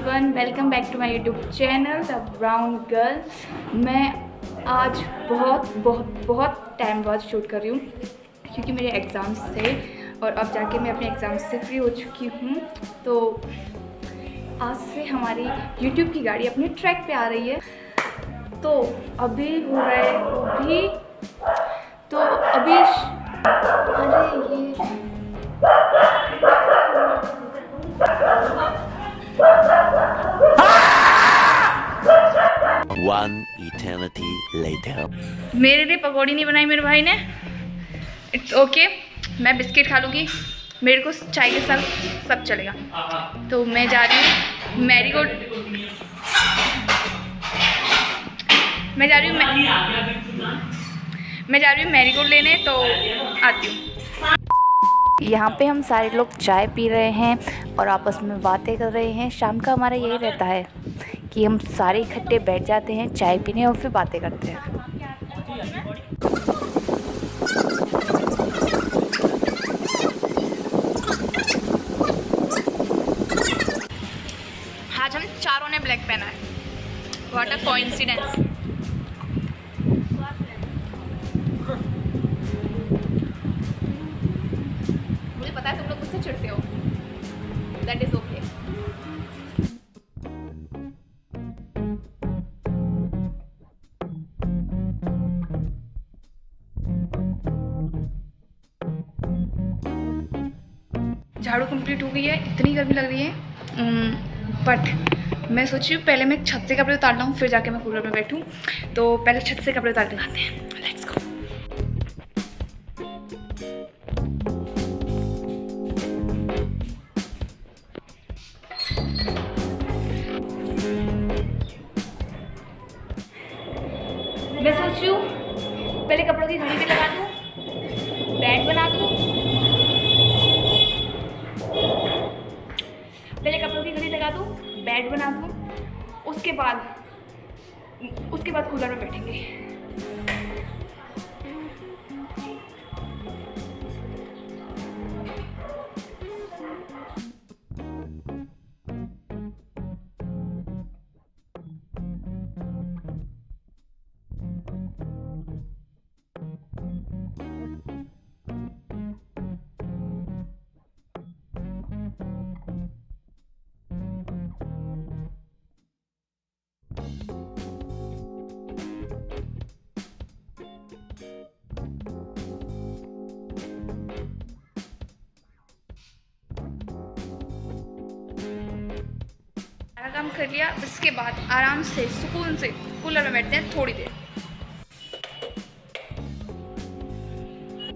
Everyone, welcome back to my YouTube channel The Brown Girl. मैं आज बहुत time बाद शूट कर रही हूँ क्योंकि मेरे एग्ज़ाम्स थे और अब जाके मैं अपने एग्ज़ाम्स से फ्री हो चुकी हूँ। तो आज से हमारी यूट्यूब की गाड़ी अपने ट्रैक पे आ रही है। तो अभी हो रहा है अरे ये 1 eternity later. मेरे लिए पकौड़ी नहीं बनाई मेरे भाई ने। इट्स ओके, मैं बिस्किट खा लूँगी, मेरे को चाय के साथ सब चलेगा। तो मैं जा रही हूँ मैरीगोल्ड लेने, तो आती हूँ। यहाँ पे हम सारे लोग चाय पी रहे हैं और आपस में बातें कर रहे हैं। शाम का हमारा यही रहता है कि हम सारे इकट्ठे बैठ जाते हैं चाय पीने और फिर बातें करते हैं। आज हम चारों ने ब्लैक पहना है। What a coincidence. मुझे पता है तुम लोग मुझसे चिढ़ते हो, दैट इज ओके। झाड़ू कंप्लीट हो गई है, इतनी गर्मी लग रही है बट मैं सोची पहले मैं छत से कपड़े उतार लाऊँ फिर जाके मैं कूलर में बैठूँ। तो पहले छत से कपड़े उतार के लाते हैं। Let's go. मैं सोच रही हूँ पहले कपड़ों की घड़ी भी लगा दूँ, बेड बना दूँ। पहले कपड़ों की घड़ी लगा दूँ, बेड बना दूँ, उसके बाद कूलर में बैठेंगे। सारा काम कर लिया, उसके बाद आराम से सुकून से कूलर में बैठते हैं थोड़ी देर।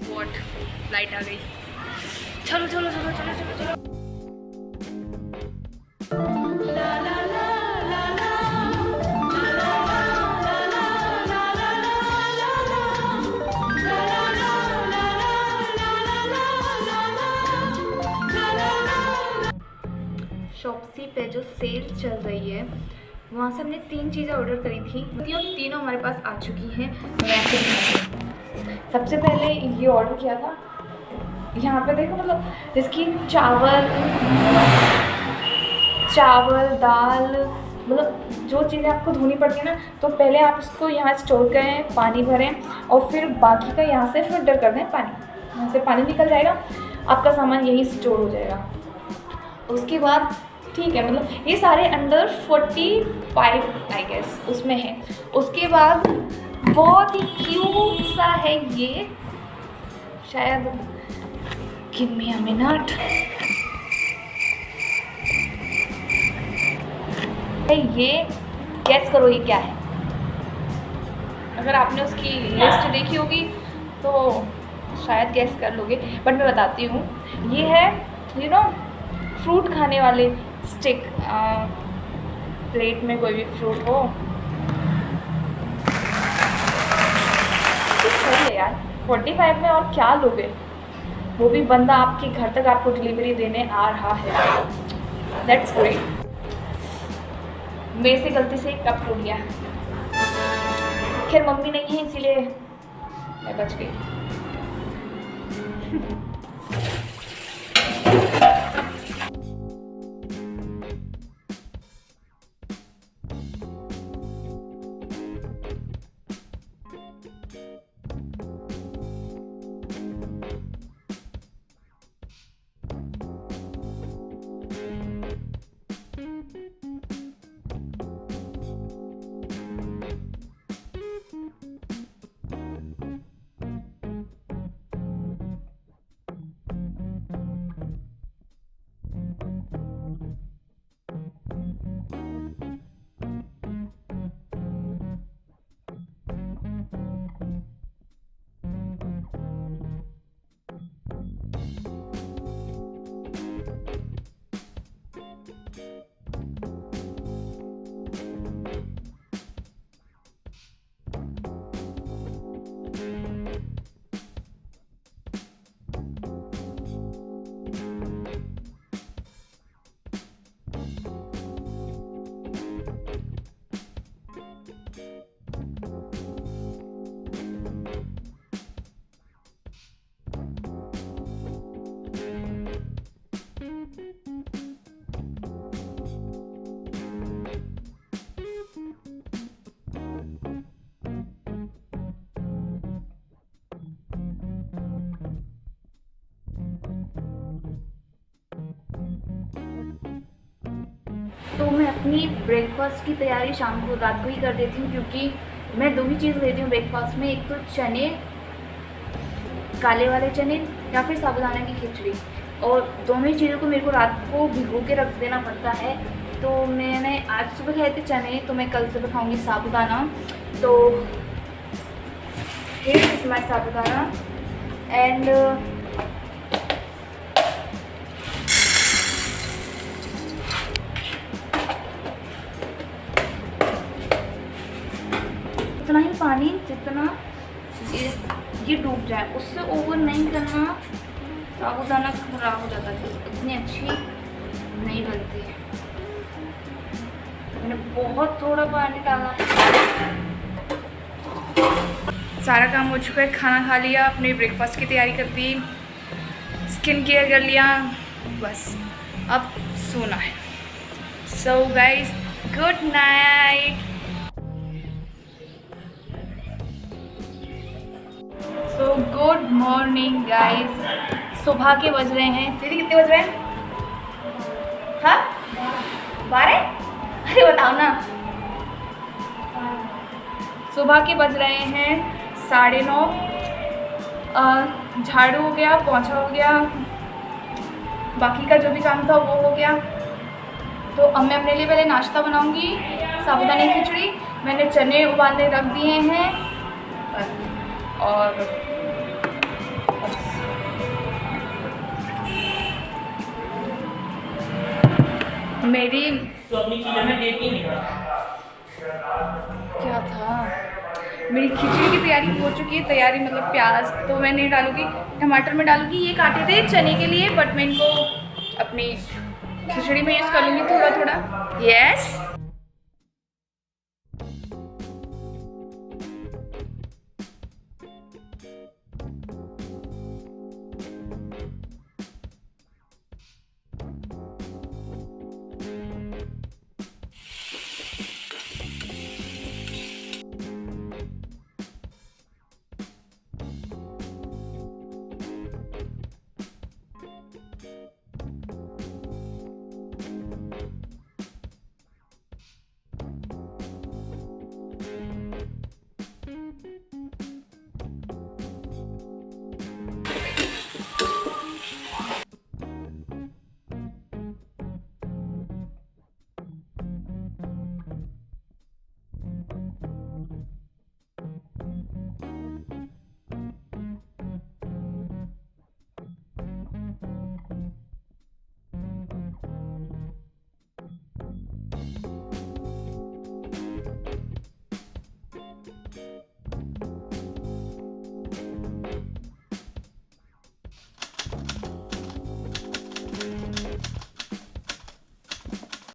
वॉट, लाइट आ गई। चलो चलो चलो चलो चलो चलो। शॉप्सी पे जो सेल चल रही है वहाँ से हमने 3 चीज़ें ऑर्डर करी थी और तीनों हमारे पास आ चुकी हैं। सबसे पहले ये ऑर्डर किया था, यहाँ पे देखो मतलब इसकी चावल दाल मतलब जो चीज़ें आपको धोनी पड़ती है ना, तो पहले आप उसको यहाँ स्टोर करें, पानी भरें और फिर बाकी का यहाँ से फिल्टर कर दें पानी, यहाँ से पानी निकल जाएगा, आपका सामान यहीं स्टोर हो जाएगा। उसके बाद ठीक है, मतलब ये सारे अंडर 45 आई गेस उसमें है। उसके बाद बहुत ही क्यूट सा है ये, शायद गिव मी अ मिनट। ये गैस करो ये क्या है। अगर आपने उसकी लिस्ट देखी होगी तो शायद गैस कर लोगे, बट मैं बताती हूँ। ये है फ्रूट खाने वाले स्टिक। प्लेट में कोई भी फ्रूट हो तो सही है यार। 45 में और क्या लोगे, वो भी बंदा आपके घर तक आपको डिलीवरी देने आ रहा है। That's great. मेरे से गलती से एक कप टूट गया, खैर मम्मी नहीं है इसीलिए मैं बच गई। तो मैं अपनी ब्रेकफास्ट की तैयारी शाम को रात को ही कर देती हूँ, क्योंकि मैं 2 ही चीज़ लेती हूँ ब्रेकफास्ट में, एक तो चने, काले वाले चने या फिर साबूदाना की खिचड़ी, और दोनों ही चीज़ों को मेरे को रात को भिगो के रख देना पड़ता है। तो मैंने आज सुबह खाए थे चने, तो मैं कल सुबह खाऊंगी साबूदाना। तो here is my sabudana and उतना ही पानी जितना ये डूब जाए, उससे ओवर नहीं करना, साबूदाना खराब हो जाता है, इतनी अच्छी नहीं बनती है। मैंने बहुत थोड़ा पानी डाला। सारा काम हो चुका है, खाना खा लिया, अपने ब्रेकफास्ट की तैयारी कर दी, स्किन केयर कर लिया, बस अब सोना है। So guys, good night. So good morning guys, सुबह के बज रहे हैं, दीदी कितने बज रहे हैं? हाँ 12? अरे बताओ ना। सुबह के बज रहे हैं 9:30। झाड़ू हो गया, पोंछा हो गया, बाकी का जो भी काम था वो हो गया। तो अब मैं अपने लिए पहले नाश्ता बनाऊंगी, साबूदाना की खिचड़ी, मैंने चने उबालने रख दिए हैं, और मेरी तो अपनी चीज़ों में देख ही नहीं क्या था, मेरी खिचड़ी की तैयारी हो चुकी है। तैयारी मतलब प्याज तो मैं नहीं डालूंगी, टमाटर में डालूंगी। ये काटे थे चने के लिए, बट मैं इनको अपनी खिचड़ी में यूज़ कर लूँगी थोड़ा थोड़ा। यस